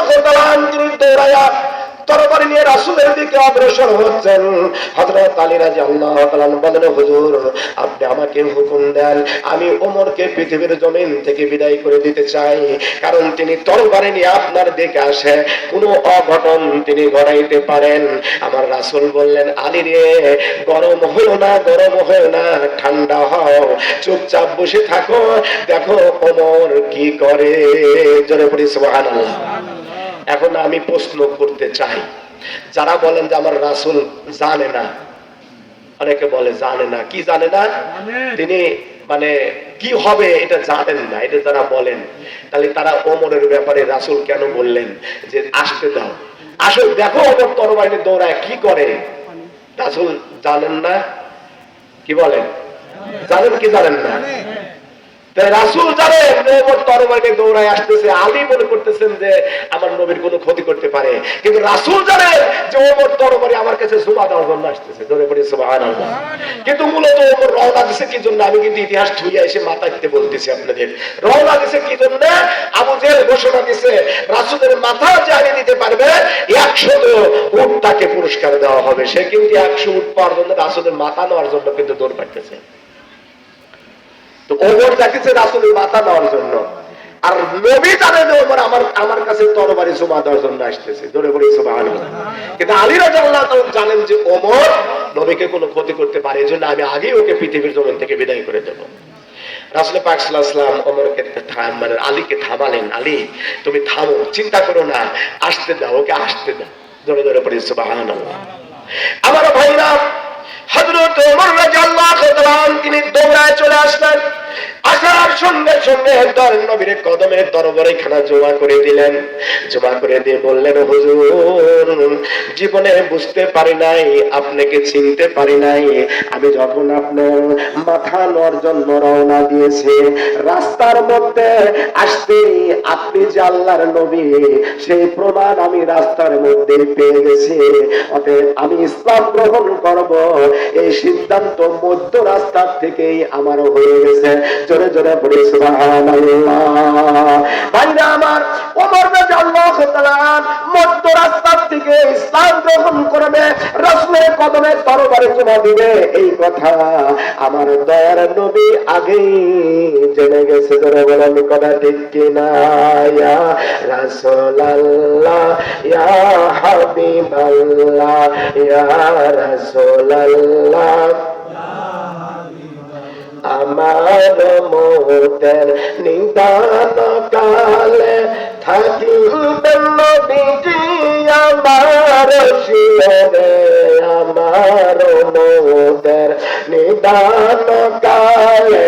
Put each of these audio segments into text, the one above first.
তিনি দৌড়ায়া তরবারি নিয়ে রাসূলের দিকে অগ্রসর হচ্ছেন। হযরত আলী রাদিয়াল্লাহু তাআলা বলেন, হুজুর আপনি আমাকে হুকুম দেন, আমি ওমরকে পৃথিবীর জমিন থেকে বিদায় করে দিতে চাই, কারণ তিনি তরবারি নিয়ে আপনার দিকে আসে, কোনো অঘটন তিনি ঘটাইতে পারেন। আমার রাসূল বললেন, আলী রে, গরম হইও না, গরম হইও না, ঠান্ডা হও, চুপচাপ বসে থাকো, দেখো ওমর কি করে। জোরে পড়ি সুবহানাল্লাহ। এখন আমি প্রশ্ন করতে চাই, যারা বলেন যে আমার রাসূল জানে না, অনেকে বলে জানে না, কি জানে না? তিনি মানে কি হবে এটা জানেন না, এটা যারা বলেন, তাহলে তারা ওমরের ব্যাপারে রাসূল কেন বললেন যে আসতে দাও, আসো দেখো ওমর তরবারি নিয়ে দৌড়ায় কি করে? রাসূল জানেন না? কি বলেন, জানেন কি জানেন না? রাসূল জানেন ওমর তরবারি দৌড়ায় আসতেছে, আলী মনে করতেছেন যে আমার নবীর কোনো ক্ষতি করতে পারে, কিন্তু রাসূল জানেন যে ওমর তরবারি আমার কাছে জুমা দেওয়ার জন্য আসতেছে। জোরে পড়ি সুবহানাল্লাহ। কিন্তু মূলত ওমর রওনা দিছে কি জন্য? আমি কিন্তু ইতিহাস ধুইয়া এসে মাথাতে বলতেছি আপনাদের। রওনা দিছে কি জন্য? আবু জেহেল ঘোষণা দিছে রাসূলের মাথা জানি দিতে পারবে 100 উট তাকে পুরস্কার দেওয়া হবে। সে কিন্তু 100 উট পাওয়ার জন্য রাসূলের মাথা নেওয়ার জন্য কিন্তু দৌড় পাইতেছে। তো ওমর যাচ্ছে রাসূলের মাথা নেওয়ার জন্য, আর নবী জানেন ওমর আমার কাছে তরবারি জমা দেওয়ার জন্য আসতেছে। জোরে বলি সুবহানাল্লাহ। কিন্তু আলী রাদিয়াল্লাহু তাআলা জানেন যে ওমর নবীকে কোনো ক্ষতি করতে পারে, এজন্য আমি আগে ওকে পৃথিবীর জমিন থেকে বিদায় করে দেব। রাসূল পাক সাল্লাল্লাহু আলাইহি ওয়াসাল্লাম ওমরকে মানে আলীকে থামালেন, আলী তুমি থামো, চিন্তা করো না, আসতে দাও, ওকে আসতে দাও। জোরে জোরে পড়ি সুবহানাল্লাহ। আমার ভাইরা, হযরত ওমর রাদিয়াল্লাহু তাআলা তিনি দৌড়ায় চলে আসলেন। আসার সঙ্গে সঙ্গে দয়ার নবীর কদমে তরবারিখানা জমা করে দিলেন। জমা করে দিয়ে বললেন, হুজুর জীবনে বুঝতে পারি নাই, আপনাকে চিনতে পারি নাই, আমি যখন আপনার মাথা নেওয়ার জন্য রওনা দিয়েছি, রাস্তার মধ্যে আসতেই আপনি যে আল্লাহর নবী সেই প্রমাণ আমি রাস্তার মধ্যে পেয়ে গেছি। অতএব আমি ইসলাম গ্রহণ করব এই সিদ্ধান্ত মধ্য রাস্তার থেকেই আমার হয়ে গেছে। জোরে জোরে পড়ি সুবহানাল্লাহ। ভাইরা আমার, ওমর রাদিয়াল্লাহু তাআলা মধ্য রাস্তার থেকে ইসলাম গ্রহণ করবে, রাসূলের কদমে তরবারি জমা দিবে, এই কথা আমার দয়ার নবী আগেই জেনে গেছে। জোরে বলেন কথা ঠিক কিনা? ইয়া রাসূলুল্লাহ, ইয়া হাবিবাল্লাহ, ইয়া রাসূলুল্লাহ, আমার মোদের নিদান কালে থাকিবেন নবীজি আমার শিরে, আমার মোদের নিদান কালে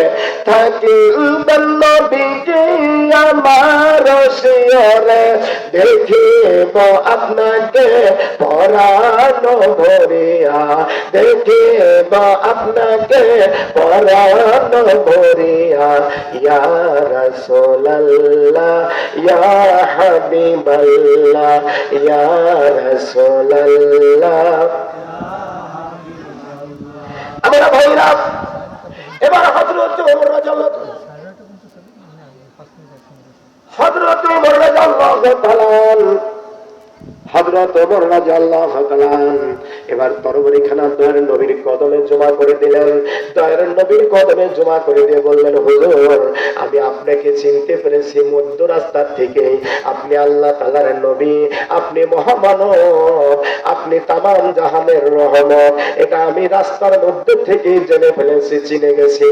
থাকিবেন নবীজি আমার শিরে, দেখিব আপনাকে পরানো ভরিয়া, দেখিব আপনাকে পরানো ভরিয়া, ইয়া রাসূলুল্লাহ, ইয়া হাবিবাল্লাহ, ইয়া রাসূলুল্লাহ। আমরা ভাইরা, এবার হযরত ওমর রাদিয়াল্লাহু তাআলা এবার তরবারিখানা দয়ার নবীর কদমে জমা করে দিলেন। দয়ার নবীর কদমে জমা করে দিয়ে বললেন, হুজুর আমি আপনাকে চিনতে পেরেছি মধ্য রাস্তা থেকে, আপনি আল্লাহ তাআলার নবী, আপনি মহামানব, আপনি তামাম জাহানের রহমত, এটা আমি রাস্তার মধ্যে থেকে জেনে ফেলেছি, চিনে গেছি।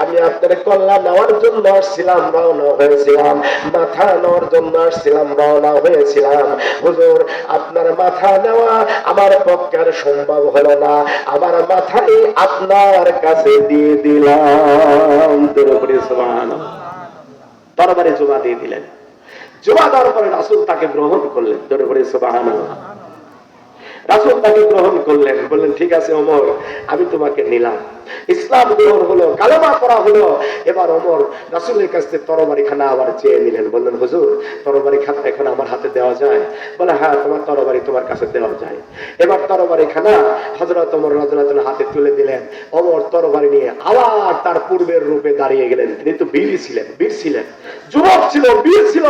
আমি আপনার কল্যাণ নেওয়ার জন্য আসছিলাম, রওনা হয়েছিলাম, মাথা নেওয়ার জন্য আসছিলাম, রওনা হয়েছিলাম। হুজুর আপনার মাথা নেওয়া আমার পক্ষে আর সম্ভব হলো না, আমার মাথায় আপনার কাছে দিয়ে দিলাম। তরবারি জমা দিয়ে দিলেন। জমা দেওয়ার পরে রাসূল তাকে গ্রহণ করলেন। ধরে পড়ে সুবহানাল্লাহ। রাসূল তাকে গ্রহণ করলেন, বললেন ঠিক আছে ওমর, আমি তোমাকে নিলাম। ইসলাম গ্রহণ হলো, কালেমা করা হলো। এবার ওমর রাসূলের কাছে তরবারিখানা আবার চেয়ে নিলেন, বললেন হুজুর তরবারিখানা এখন আমার হাতে দেওয়া যায়? বলে হ্যাঁ, তোমার তরবারি তোমার কাছে দেওয়া যায়। এবার তরবারিখানা হযরত ওমর রাদিয়াল্লাহু আনহু হাতে তুলে দিলেন। ওমর তরবারি নিয়ে আবার তার পূর্বের রূপে দাঁড়িয়ে গেলেন। তিনি তো বীর ছিলেন, যুবক ছিল, বীর ছিল।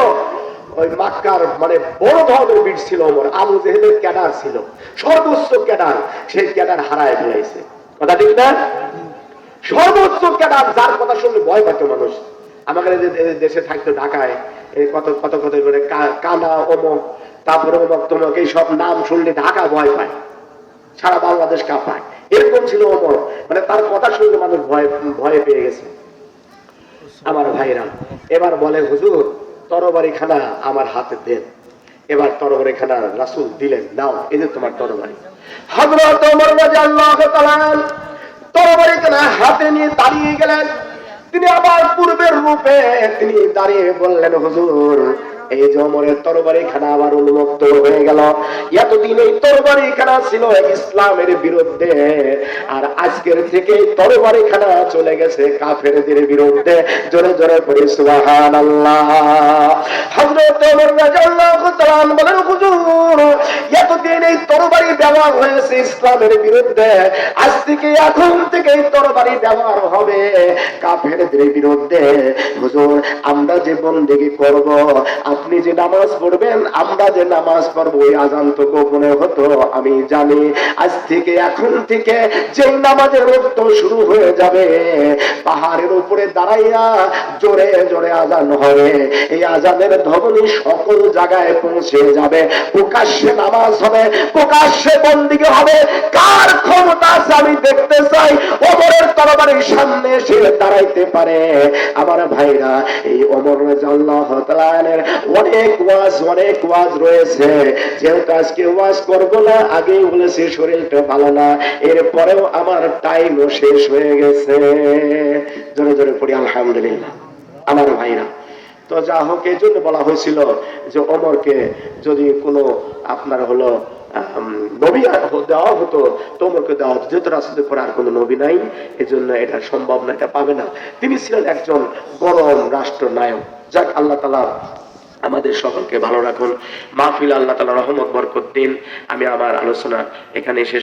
ওই মাক্কার মানে বড় ধরনের বীর ছিল ওমর, আবু জেহেলের ক্যাডার ছিল, সর্বোচ্চ ক্যাডার, সেই ক্যাডার হারায় ফেলাইছে। কথা ঠিক না? সর্বোচ্চ ক্যাডার, যার কথা শুনলে ভয় পাইতো মানুষ। আমাদের দেশে থাকতো ঢাকায় কত কত কত করে কানা অমক, তারপরে অমক তমক, এই সব নাম শুনলে ঢাকা ভয় পায়, সারা বাংলাদেশ কাঁপায়। এরকম ছিল অমর, মানে তার কথা শুনলে মানুষ ভয়ে পেয়ে গেছে। আমার ভাইরা এবার বলে, হুজুর তরবারি খানা আমার হাতে দেন। এবার তরবারি খানা রাসূল দিলেন, নাও এই যে তোমার তরবারি। হযরত ওমর রাদিয়াল্লাহু তাআলা তরবারি খানা হাতে নিয়ে দাঁড়িয়ে গেলেন। তিনি আবার পূর্বের রূপে তিনি দাঁড়িয়ে বললেন, হুজুর এই যে ওমরের তরবারি খানা আবার উন্মুক্ত হয়ে গেল। এতদিন এই তরবারি খানা ছিল ইসলামের বিরুদ্ধে, আর আজকের থেকে তরবারি খানা চলে গেছে কাফেরদের বিরুদ্ধে। জোরে জোরে পড়ি সুবহানাল্লাহ। হযরত ওমর রাদিয়াল্লাহু তাআলা বলেন, হুজুর এতদিন এই তরবারি ব্যবহার হয়েছে ইসলামের বিরুদ্ধে, আজ থেকে এখন থেকে এই তরবারি ব্যবহার হবে কাফেরদের বিরুদ্ধে। হুজুর আমরা যে বন্দেগী করব, আপনি যে নামাজ পড়বেন, আমরা যে নামাজ পড়বো, ওই আজান তো গোপনে হতো আমি জানি। আজ থেকে এখন থেকে যেই নামাজের রক্ত শুরু হয়ে যাবে, পাহাড়ের উপরে দাঁড়াইয়া জোরে জোরে আজান হবে, এই আজানের ধ্বনি সকল জায়গায় পৌঁছে যাবে, প্রকাশ্যে নামাজ হবে, প্রকাশ্যে বন্দেগী হবে। কার ক্ষমতা আছে আমি দেখতে চাই, ওমরের তরবারির সামনে এসে দাঁড়াইতে পারে। আমার ভাইরা এই ওমর রাদিয়াল্লাহু তাআলার অনেক ওয়াজ রয়েছে, যেহেতু আজকে ওয়াজ করব না, আগেই বলেছি শরীরটা ভালো না, এরপরেও আমার টাইমও শেষ হয়ে গেছে। জোরে জোরে পড়ি আলহামদুলিল্লাহ। আমার ভাইরা তো যা হোক, এই জন্য বলা হয়েছিল যে ওমরকে যদি কোনো আপনার হলো নবী দেওয়া হতো তো ওমরকে দেওয়া হতো, যেহেতু রাসূলের পরে আর কোনো নবী নাই, এজন্য এটা সম্ভব না, এটা পাবে না। তিনি ছিলেন একজন বড় রাষ্ট্রনায়ক। যাক, আল্লাহ তাআলা আমাদের সকলকে ভালো রাখুন। মাহফিল আল্লাহ তাআলা রহমত বরকত দিন। আমি আমার আলোচনা এখানে শেষ